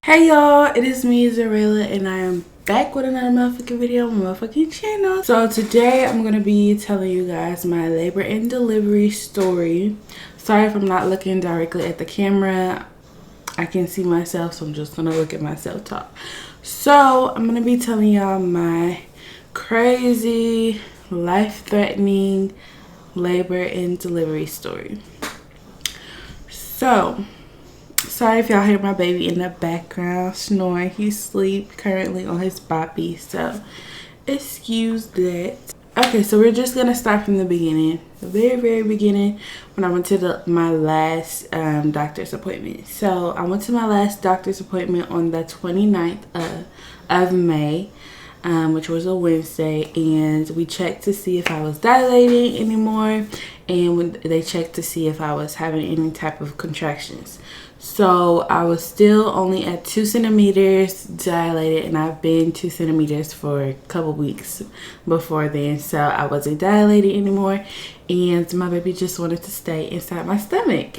Hey y'all, it is me, Xureila, and I am back with another motherfucking video on my motherfucking channel. So today I'm gonna be telling you guys my labor and delivery story. Sorry if I'm not looking directly at the camera. I can see myself, so I'm just gonna look at myself talk. So I'm gonna be telling y'all my crazy, life-threatening labor and delivery story. So sorry if y'all hear my baby in the background snoring. He's asleep currently on his boppy, so excuse that. Okay, so we're just gonna start from the beginning, the very beginning, when I went to my last doctor's appointment. So I went to my last doctor's appointment on the 29th of May, which was a Wednesday, and we checked to see if I was dilating anymore, and when they checked to see if I was having any type of contractions. So I was still only at 2 centimeters dilated, and I've been 2 centimeters for a couple weeks before then, so I wasn't dilated anymore, and my baby just wanted to stay inside my stomach.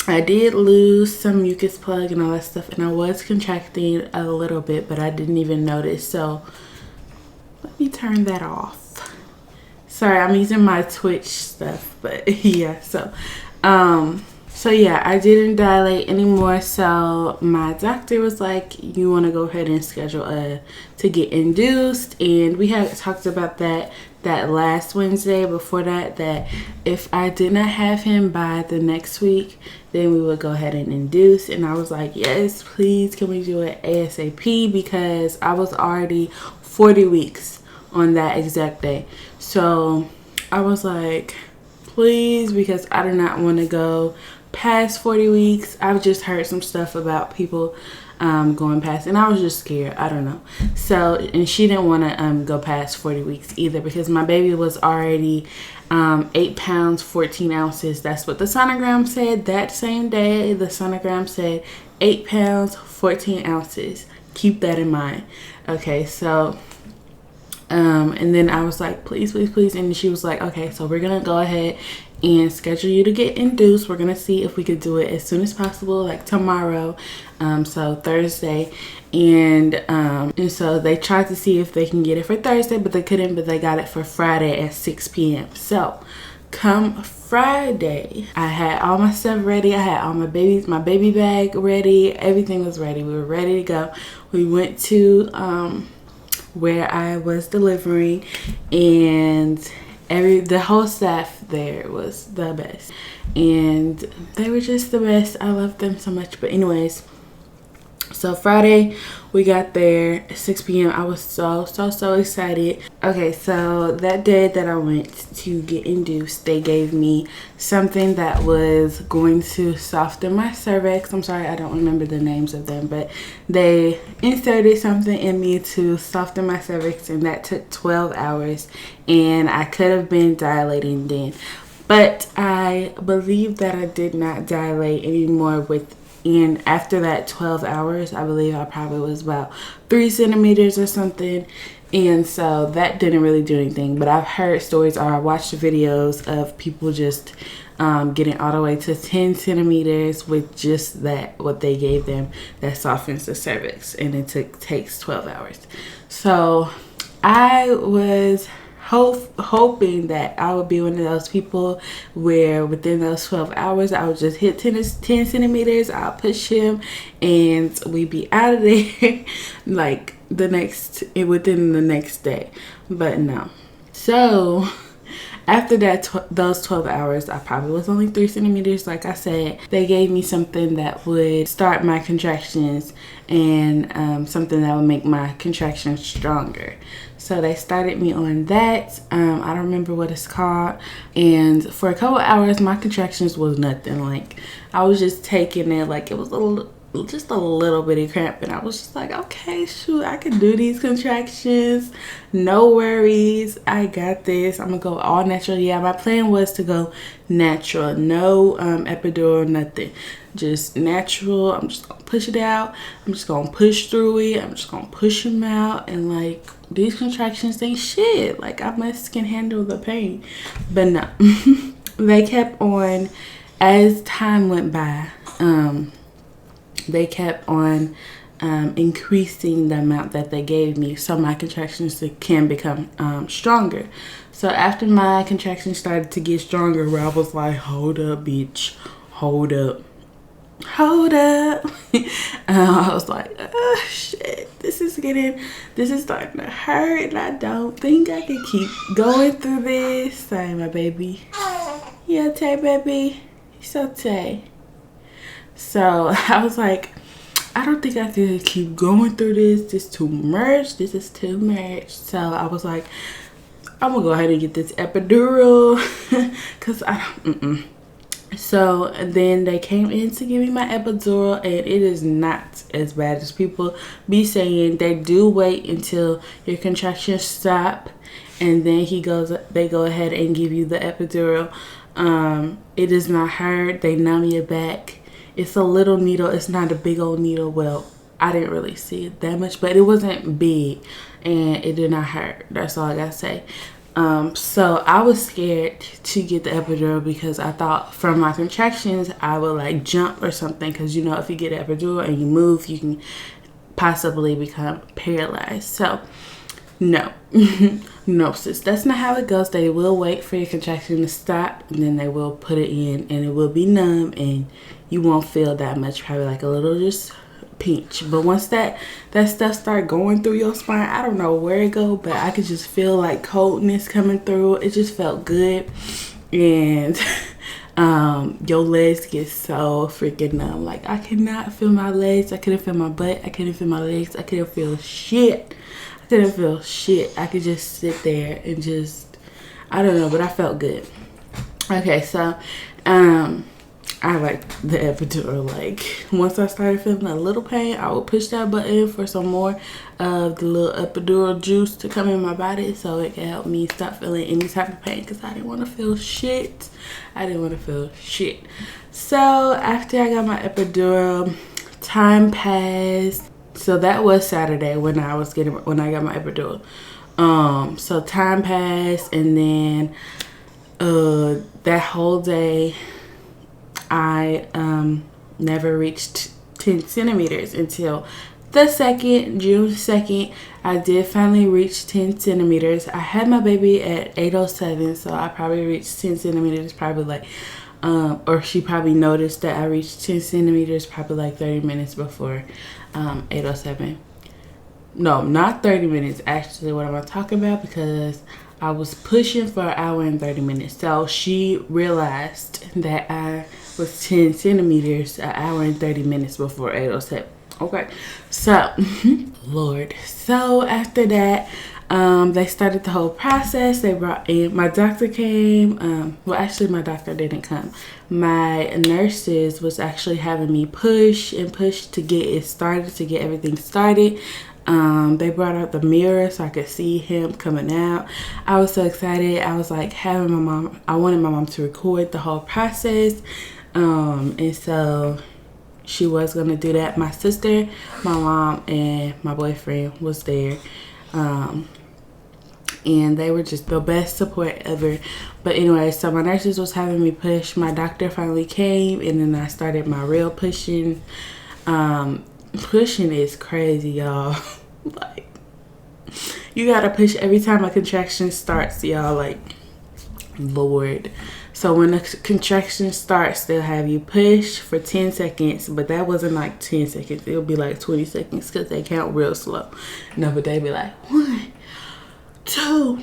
I did lose some mucus plug and all that stuff, and I was contracting a little bit, but I didn't even notice. So let me turn that off. Sorry, I'm using my Twitch stuff, but yeah. So yeah, I didn't dilate anymore. So my doctor was like, "You want to go ahead and schedule to get induced," and we had talked about that last Wednesday. Before that if I did not have him by the next week, then we would go ahead and induce. And I was like, yes, please, can we do it ASAP, because I was already 40 weeks on that exact day. So I was like, please, because I do not want to go past 40 weeks. I've just heard some stuff about people going past, and I was just scared. I don't know. So, and she didn't want to go past 40 weeks either, because my baby was already 8 pounds 14 ounces. That's what the sonogram said. That same day, the sonogram said 8 pounds 14 ounces. Keep that in mind. Okay, so and then I was like, please, and she was like, okay, so we're gonna go ahead and schedule you to get induced. We're gonna see if we could do it as soon as possible, like tomorrow, so Thursday. And so they tried to see if they can get it for Thursday, but they couldn't. But they got it for Friday at 6 p.m. So come Friday, I had all my stuff ready. I had all my baby bag ready. Everything was ready. We were ready to go. We went to where I was delivering, and the whole staff there was the best, and they were just the best. I love them so much. But anyways, so Friday we got there at 6 p.m. I was so excited. Okay, so that day that I went to get induced, they gave me something that was going to soften my cervix. I'm sorry, I don't remember the names of them, but they inserted something in me to soften my cervix, and that took 12 hours, and I could have been dilating then, but I believe that I did not dilate anymore and after that 12 hours, I believe I probably was about 3 centimeters or something. And so that didn't really do anything. But I've heard stories, or I watched takes of people just getting all the way to 10 centimeters with just that, what they gave them, that softens the cervix. And it takes 12 hours. So I was hoping that I would be one of those people where within those 12 hours I would just hit 10 centimeters, I'll push him, and we'd be out of there like within the next day. But no. So after that, those 12 hours, I probably was only 3 centimeters. Like I said, they gave me something that would start my contractions, and something that would make my contractions stronger. So they started me on that. I don't remember what it's called. And for a couple hours, my contractions was nothing. Like, I was just taking it like it was just a little bitty cramp, and I was just like, okay, shoot, I can do these contractions, no worries, I got this. I'm gonna go all natural. Yeah, my plan was to go natural, no epidural, nothing, just natural. I'm just gonna push it out, I'm just gonna push through it, I'm just gonna push them out, and like, these contractions ain't shit. Like, I can handle the pain. But no. they kept on, as time went by, they kept on increasing the amount that they gave me so my contractions can become stronger. So after my contractions started to get stronger, where I was like, hold up, bitch, hold up. I was like, oh shit, this is starting to hurt, and I don't think I can keep going through this. Sorry, my baby. Yeah, Tay, baby. So Tay. So I was like, I don't think I can keep going through this. This is too much. This is too much. So I was like, I'm gonna go ahead and get this epidural because I don't. So then they came in to give me my epidural, and it is not as bad as people be saying. They do wait until your contractions stop, and then they go ahead and give you the epidural. It is not hard. They numb your back. It's a little needle. It's not a big old needle. Well, I didn't really see it that much, but it wasn't big, and it did not hurt. That's all I gotta say. So I was scared to get the epidural because I thought from my contractions I would like jump or something, because you know, if you get an epidural and you move, you can possibly become paralyzed. So no. No, sis, that's not how it goes. They will wait for your contraction to stop, and then they will put it in, and it will be numb, and you won't feel that much, probably like a little just pinch. But once that stuff start going through your spine, I don't know where it go, but I could just feel like coldness coming through. It just felt good, and your legs get so freaking numb. Like, I cannot feel my legs. I couldn't feel my butt. I couldn't feel my legs. I couldn't feel shit. I could just sit there and just, I don't know, but I felt good. Okay, so I like the epidural. Like, once I started feeling a little pain, I would push that button for some more of the little epidural juice to come in my body, so it can help me stop feeling any type of pain, because I didn't want to feel shit. So after I got my epidural, time passed. So that was Saturday when I got my epidural. So time passed, and then that whole day I never reached 10 centimeters until the June 2nd. I did finally reach 10 centimeters. I had my baby at 8:07, so I probably reached 10 centimeters probably like or she probably noticed that I reached 10 centimeters probably like 30 minutes before 8:07. No, not 30 minutes actually. What am I talking about? Because I was pushing for an hour and 30 minutes. So she realized that I was 10 centimeters an hour and 30 minutes before 8:07. Okay, so Lord. So after that, they started the whole process. They brought in, my doctor came. Well, actually my doctor didn't come. My nurses was actually having me push to get it started, to get everything started. They brought out the mirror so I could see him coming out. I was so excited. I was like I wanted my mom to record the whole process. And so she was going to do that. My sister, my mom, and my boyfriend was there. And they were just the best support ever. But anyway, so my nurses was having me push. My doctor finally came, and then I started my real pushing. Pushing is crazy, y'all. Like, you gotta push every time a contraction starts, y'all. Like, Lord. So when the contraction starts, they'll have you push for 10 seconds, but that wasn't like 10 seconds. It'll be like 20 seconds because they count real slow. No, but they be like 1, 2,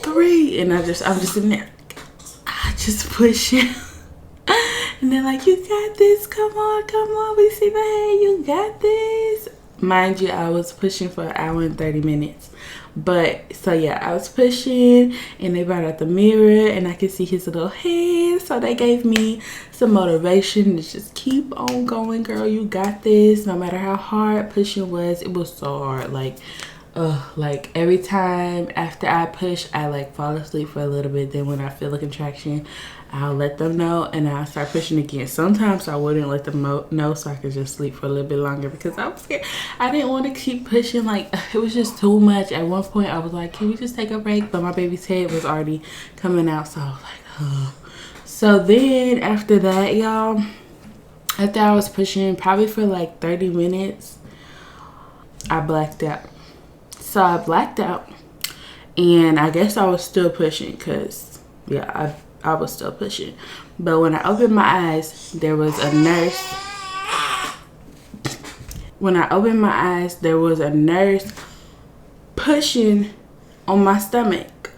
3, and I'm just in there. I just push it. And they're like, you got this, come on, we see the head, you got this. Mind you, I was pushing for an hour and 30 minutes. But, so yeah, I was pushing, and they brought out the mirror, and I could see his little head. So they gave me some motivation to just keep on going, girl, you got this. No matter how hard pushing was, it was so hard. Like every time after I push, I like fall asleep for a little bit. Then when I feel a contraction, I'll let them know, and I'll start pushing again. Sometimes I wouldn't let them know, so I could just sleep for a little bit longer because I was scared. I didn't want to keep pushing. Like, it was just too much. At one point I was like, can we just take a break? But my baby's head was already coming out, so I was like, oh. So then after that, y'all, after I was pushing probably for like 30 minutes, I blacked out. So I blacked out, and I guess I was still pushing because, yeah, I was still pushing. But when I opened my eyes, there was a nurse. When I opened my eyes, there was a nurse pushing on my stomach.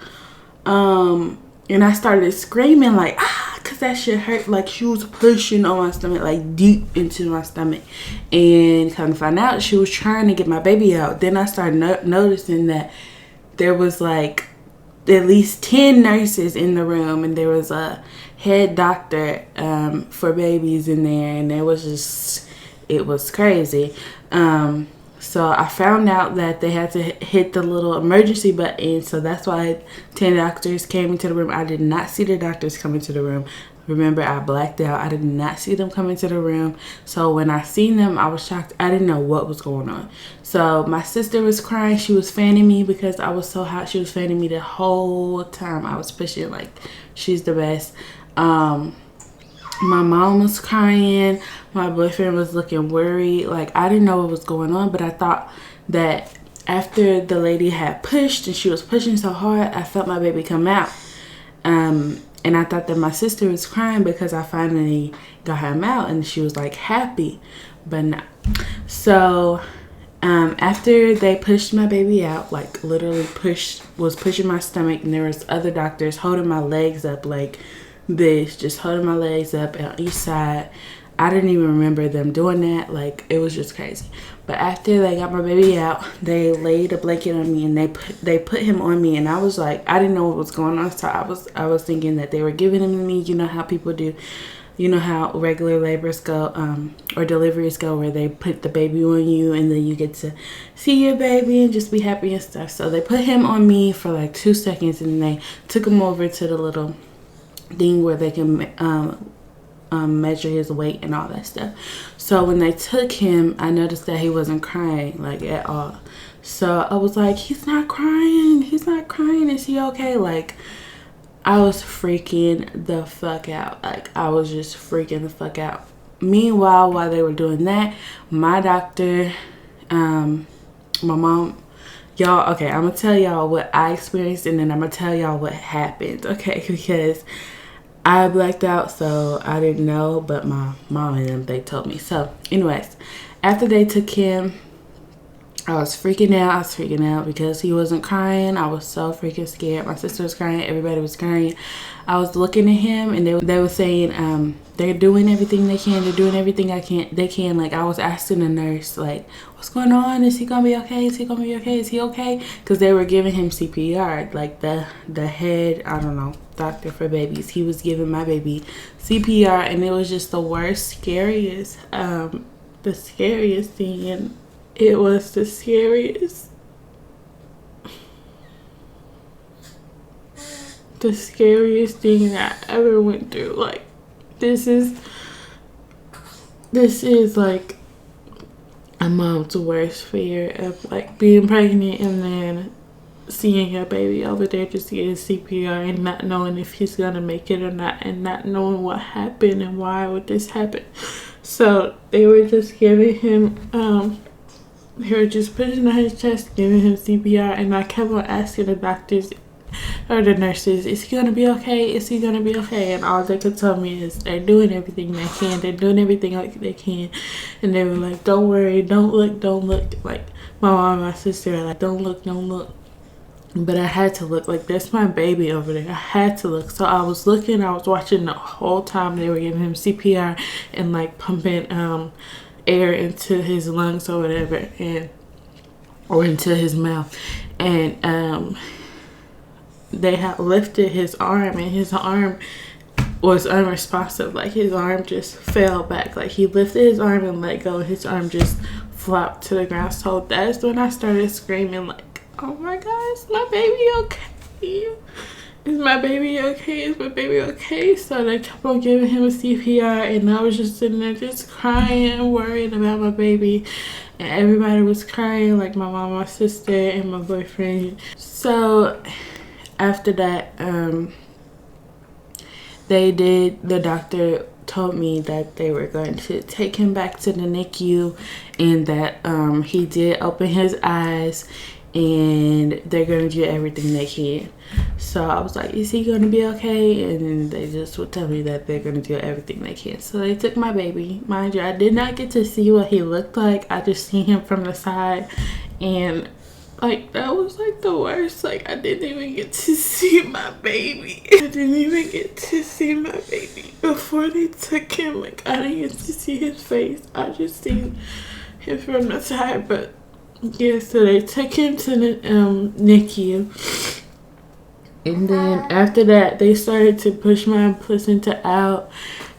And I started screaming like, cause that shit hurt. Like she was pushing on my stomach, like deep into my stomach. And come to find out, she was trying to get my baby out. Then I started noticing that there was like at least 10 nurses in the room, and there was a head doctor for babies in there, and it was crazy. So I found out that they had to hit the little emergency button. So that's why 10 doctors came into the room. I did not see the doctors come into the room. Remember, I blacked out. I did not see them come into the room. So when I seen them, I was shocked. I didn't know what was going on. So my sister was crying. She was fanning me because I was so hot. She was fanning me the whole time I was pushing. Like, she's the best. My mom was crying. My boyfriend was looking worried. Like, I didn't know what was going on, but I thought that after the lady had pushed and she was pushing so hard, I felt my baby come out. And I thought that my sister was crying because I finally got him out, and she was like happy, but no. So after they pushed my baby out, like literally was pushing my stomach, and there was other doctors holding my legs up like this, just holding my legs up on each side. I didn't even remember them doing that. Like, it was just crazy. But after they got my baby out, they laid a blanket on me, and they put him on me, and I was like, I didn't know what was going on. So I was thinking that they were giving him to me. You know how people do, you know how regular labors go, or deliveries go, where they put the baby on you, and then you get to see your baby and just be happy and stuff. So they put him on me for like 2 seconds, and they took him over to the little thing where they can measure his weight and all that stuff. So when they took him, I noticed that he wasn't crying like at all. So I was like, he's not crying, is he okay? Like, I was freaking the fuck out. Like, I was just freaking the fuck out. Meanwhile, while they were doing that, my doctor, my mom, y'all, okay, I'm gonna tell y'all what I experienced, and then I'm gonna tell y'all what happened, okay? Because I blacked out, so I didn't know, but my mom and them, they told me. So anyways, after they took him, I was freaking out because he wasn't crying. I was so freaking scared. My sister was crying, everybody was crying. I was looking at him, and they were saying they're doing everything they can, they're doing everything they can. Like, I was asking the nurse, like, what's going on? Is he gonna be okay? Is he gonna be okay? Is he okay? Because they were giving him CPR. Like, the head, I don't know, doctor for babies, he was giving my baby CPR, and it was just the worst, scariest thing. And it was the scariest thing that I ever went through. Like, this is like a mom's worst fear of, like, being pregnant and then seeing your baby over there just getting CPR and not knowing if he's gonna make it or not, and not knowing what happened and why would this happen. So they were just giving him they were just pushing on his chest, giving him CPR, and I kept on asking the doctors or the nurses, is he gonna be okay? Is he gonna be okay? And all they could tell me is they're doing everything they can. They're doing everything like they can. And they were like, don't worry, don't look. Like, my mom and my sister were like, don't look. But I had to look. Like, there's my baby over there. I had to look. So I was looking, I was watching the whole time they were giving him CPR and like pumping air into his lungs or whatever, or into his mouth. And they had lifted his arm, and his arm was unresponsive. Like, his arm just fell back. Like, he lifted his arm and let go, and his arm just flopped to the ground. So that's when I started screaming, like, oh my God, is my baby okay? Is my baby okay? Is my baby okay? So they kept on giving him a CPR, and I was just sitting there just crying, worried about my baby. And everybody was crying, like my mom, my sister, and my boyfriend. So after that, The doctor told me that they were going to take him back to the NICU, and that he did open his eyes, and they're going to do everything they can. So I was like, is he going to be okay? And they just would tell me that they're going to do everything they can. So they took my baby. Mind you, I did not get to see what he looked like. I just seen him from the side, and like, that was like the worst. Like, I didn't even get to see my baby. I didn't even get to see my baby before they took him. Like, I didn't get to see his face. I just seen him from the side. But yeah, so they took him to the NICU. And then after that, they started to push my placenta out.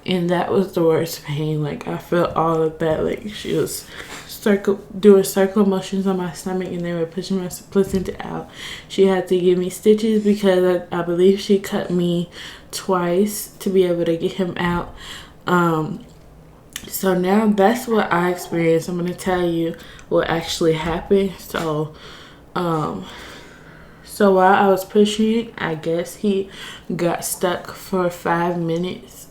And that was the worst pain. Like, I felt all of that. Like, she was doing circle motions on my stomach, and they were pushing my placenta out. She had to give me stitches because I believe she cut me twice to be able to get him out. So now that's what I experienced. I'm going to tell you what actually happened. So while I was pushing, I guess he got stuck for 5 minutes.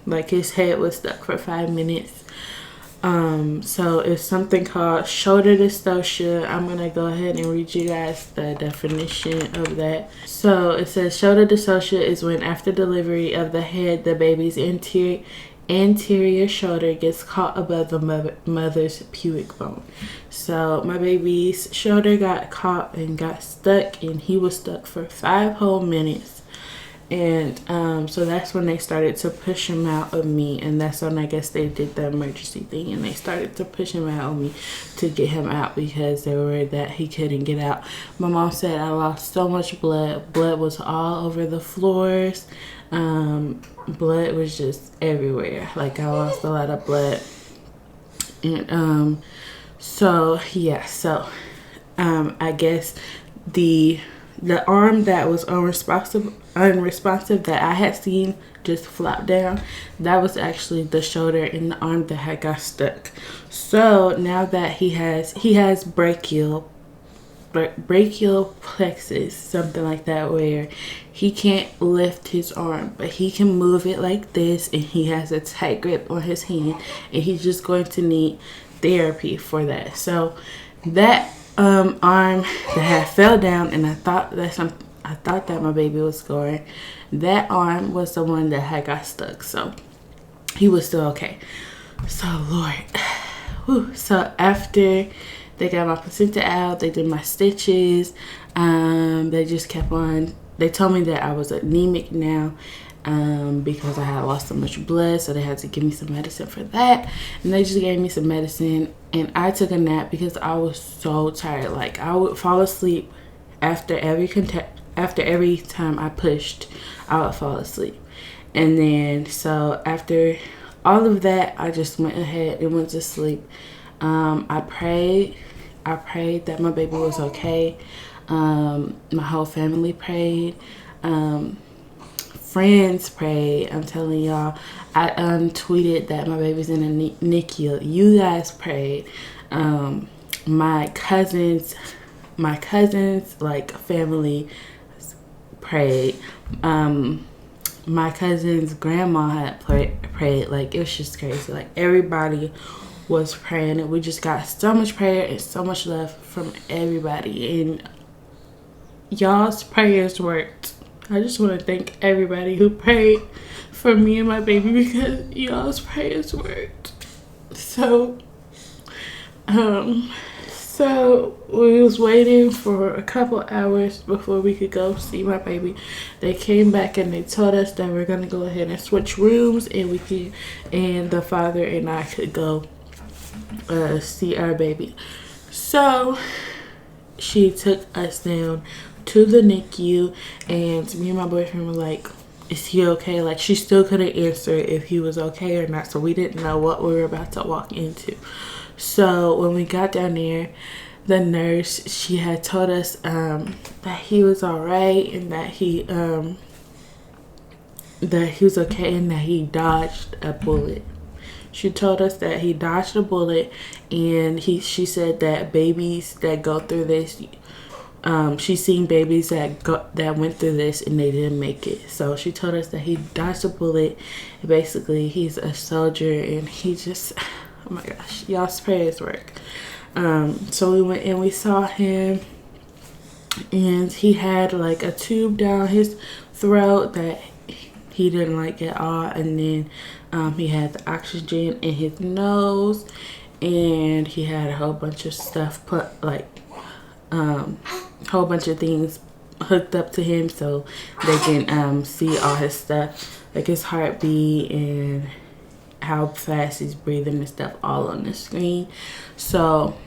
Like, his head was stuck for 5 minutes. So it's something called shoulder dystocia. I'm gonna go ahead and read you guys the definition of that. So it says shoulder dystocia is when after delivery of the head, the baby's anterior shoulder gets caught above the mother's pubic bone. So my baby's shoulder got caught and got stuck, and he was stuck for 5 whole minutes. And so that's when they started to push him out of me, and that's when I guess they did the emergency thing, and they started to push him out of me to get him out because they were worried that he couldn't get out. My mom said I lost so much blood. Blood was all over the floors. Blood was just everywhere. Like, I lost a lot of blood. And so yeah, so I guess the arm that was unresponsive that I had seen just flop down, that was actually the shoulder and the arm that had got stuck. So now that he has brachial plexus, something like that, where he can't lift his arm, but he can move it like this, and he has a tight grip on his hand, and he's just going to need therapy for that. So that arm that had fell down, and I thought that my baby was scoring, that arm was the one that had got stuck. So he was still okay. So Lord. Whew. So after they got my placenta out, they did my stitches. They just kept on. They told me that I was anemic now because I had lost so much blood. So they had to give me some medicine for that. And they just gave me some medicine. And I took a nap because I was so tired. Like, I would fall asleep after every time I pushed, I would fall asleep. And then, so after all of that, I just went ahead and went to sleep. I prayed that my baby was okay. My whole family prayed. Friends prayed. I'm telling y'all, I tweeted that my baby's in a NICU. You guys prayed. My cousins, like, family prayed. My cousin's grandma had prayed. Like, it was just crazy. Like, everybody was praying, and we just got so much prayer and so much love from everybody, and y'all's prayers worked. I just want to thank everybody who prayed for me and my baby, because y'all's prayers worked. So we was waiting for a couple hours before we could go see my baby. They came back and they told us that we're gonna go ahead and switch rooms, and the father and I could go see our baby. So she took us down to the NICU, and me and my boyfriend were like, is he okay? Like, she still couldn't answer if he was okay or not, so we didn't know what we were about to walk into. So when we got down there, the nurse, she had told us that he was all right, and that he was okay, and that he dodged a bullet. She told us that he dodged a bullet, and she said that babies that go through this she's seen babies that went through this and they didn't make it. So she told us that he dodged a bullet. Basically, he's a soldier, and he just, oh my gosh, y'all's prayers work. So we went and we saw him, and he had like a tube down his throat that he didn't like at all, and then he had the oxygen in his nose, and he had a whole bunch of stuff put, like whole bunch of things hooked up to him so they can see all his stuff, like his heartbeat and how fast he's breathing and stuff, all on the screen. So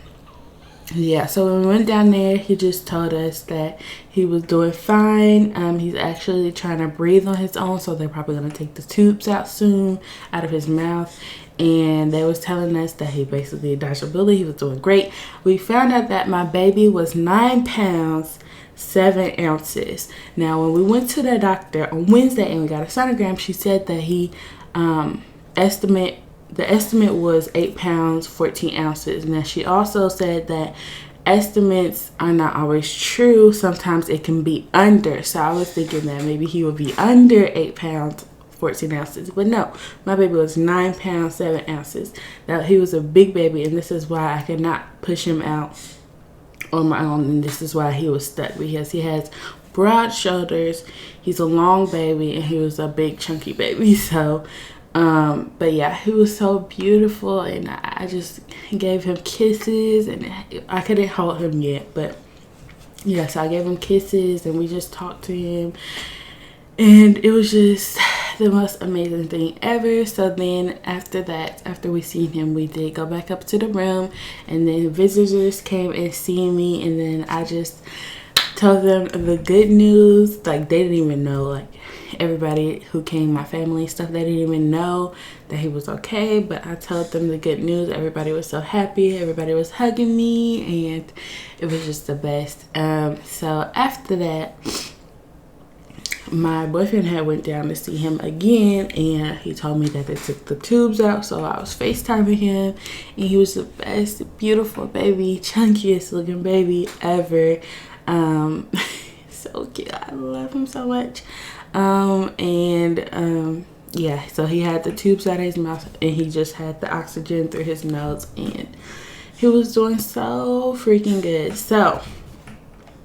yeah, so when we went down there, he just told us that he was doing fine. He's actually trying to breathe on his own, so they're probably going to take the tubes out soon out of his mouth. And they was telling us that he basically dodged a bullet. He was doing great. We found out that my baby was 9 pounds 7 ounces. Now, when we went to the doctor on Wednesday and we got a sonogram, she said that the estimate was 8 pounds 14 ounces. Now, she also said that estimates are not always true. Sometimes it can be under. So I was thinking that maybe he would be under 8 pounds 14 ounces. But no, my baby was 9 pounds 7 ounces. Now, he was a big baby, and this is why I could not push him out on my own, and this is why he was stuck, because he has broad shoulders, he's a long baby, and he was a big chunky baby. So but yeah, he was so beautiful, and I just gave him kisses, and I couldn't hold him yet, but yeah, so I gave him kisses and we just talked to him, and it was just the most amazing thing ever. So then after that, after we seen him, we did go back up to the room, and then visitors came and seen me, and then I just told them the good news. Like, they didn't even know, like everybody who came, my family and stuff, they didn't even know that he was okay, but I told them the good news. Everybody was so happy, everybody was hugging me, and it was just the best. So after that, my boyfriend had went down to see him again, and he told me that they took the tubes out. So I was FaceTiming him, and he was the best, beautiful baby, chunkiest looking baby ever. So cute. I love him so much. Yeah, so he had the tubes out of his mouth, and he just had the oxygen through his nose, and he was doing so freaking good. So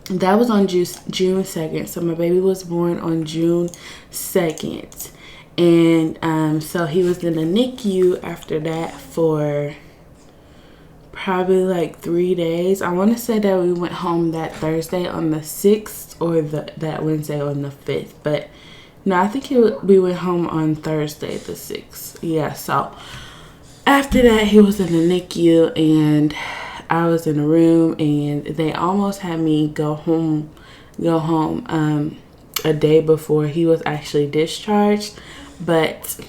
that was on June 2nd. So my baby was born on June 2nd. And so he was in the NICU after that for probably like 3 days. I want to say that we went home that Thursday on the 6th or that Wednesday on the 5th. But no, I think we went home on Thursday the 6th. Yeah, so after that, he was in the NICU, and I was in a room, and they almost had me go home a day before he was actually discharged. But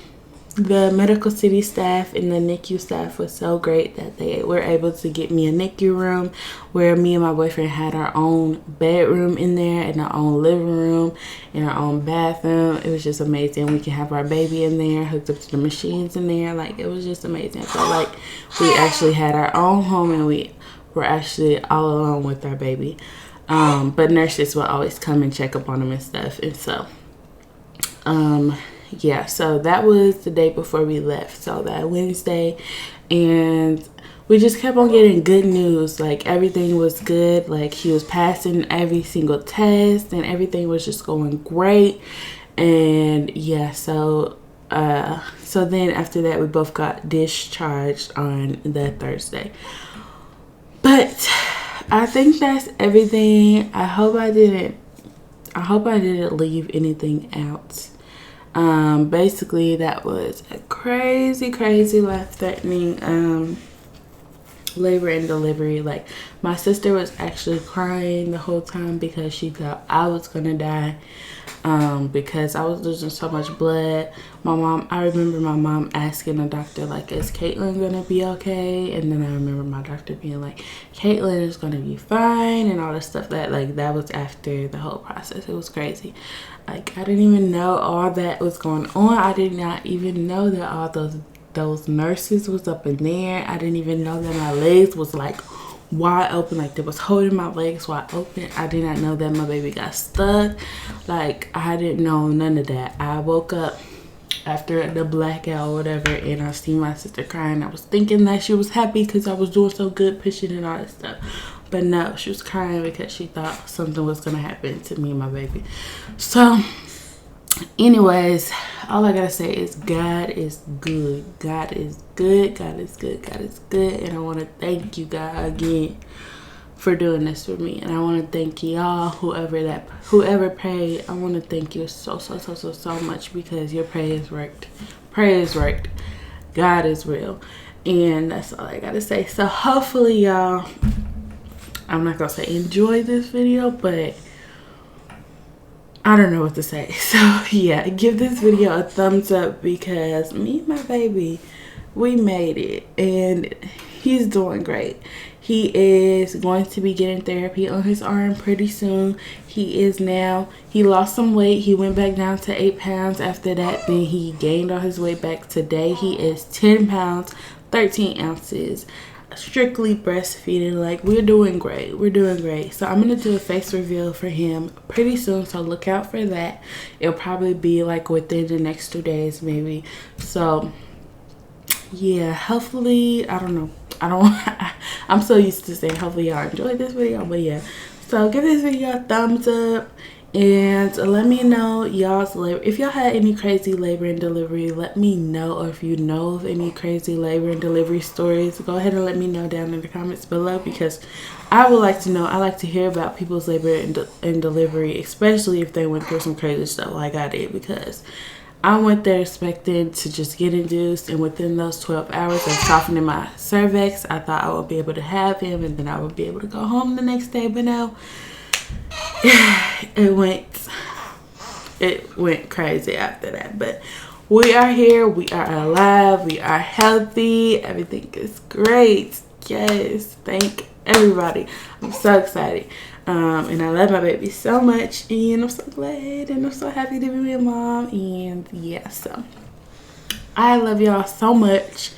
the medical city staff and the NICU staff was so great that they were able to get me a NICU room where me and my boyfriend had our own bedroom in there, and our own living room, and our own bathroom. It was just amazing. We could have our baby in there, hooked up to the machines in there. Like, it was just amazing. I felt like we actually had our own home, and we were actually all alone with our baby. But nurses would always come and check up on them and stuff. And so yeah, so that was the day before we left, so that Wednesday, and we just kept on getting good news. Like, everything was good. Like, he was passing every single test, and everything was just going great. And yeah, so then after that, we both got discharged on the Thursday. But I think that's everything. I hope I didn't leave anything out. Basically, that was a crazy life-threatening labor and delivery. Like, my sister was actually crying the whole time because she thought I was gonna die, because I was losing so much blood. I remember my mom asking the doctor, like, is Caitlin gonna be okay? And then I remember my doctor being like, Caitlin is gonna be fine, and all this stuff. That was after the whole process. It was crazy. Like, I didn't even know all that was going on. I did not even know that all those nurses was up in there. I didn't even know that my legs was like wide open, like they was holding my legs wide open. I did not know that my baby got stuck. Like, I didn't know none of that. I woke up after the blackout or whatever, and I seen my sister crying. I was thinking that she was happy because I was doing so good pushing and all that stuff, but no, she was crying because she thought something was gonna happen to me and my baby. So anyways, all I gotta say is God is good. God is good. God is good. God is good. And I want to thank you, God, again for doing this for me. And I want to thank y'all, whoever prayed. I want to thank you so much, because your prayers worked. Prayers worked. God is real. And that's all I gotta say. So hopefully y'all, I'm not gonna say enjoy this video, but I don't know what to say. So yeah, give this video a thumbs up, because me and my baby, we made it, and he's doing great. He is going to be getting therapy on his arm pretty soon. He lost some weight. He went back down to 8 pounds after that. Then he gained all his weight back. Today he is 10 pounds, 13 ounces. Strictly breastfeeding. Like, we're doing great. So I'm gonna do a face reveal for him pretty soon, so look out for that. It'll probably be like within the next 2 days maybe. So yeah, hopefully, I don't know, I'm so used to saying hopefully y'all enjoyed this video, but yeah, so give this video a thumbs up. And let me know y'all's labor. If y'all had any crazy labor and delivery, let me know. Or if you know of any crazy labor and delivery stories, go ahead and let me know down in the comments below, because I would like to know. I like to hear about people's labor and delivery, especially if they went through some crazy stuff like I did, because I went there expecting to just get induced, and within those 12 hours of softening my cervix, I thought I would be able to have him, and then I would be able to go home the next day. But no, it went crazy after that. But we are here, we are alive, we are healthy, everything is great. Yes, thank everybody. I'm so excited, and I love my baby so much, and I'm so glad, and I'm so happy to be a mom. And yeah, so I love y'all so much,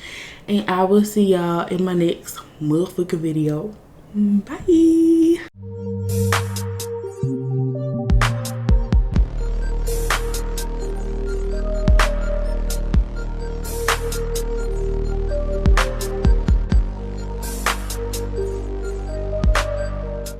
and I will see y'all in my next motherfucking video. Bye.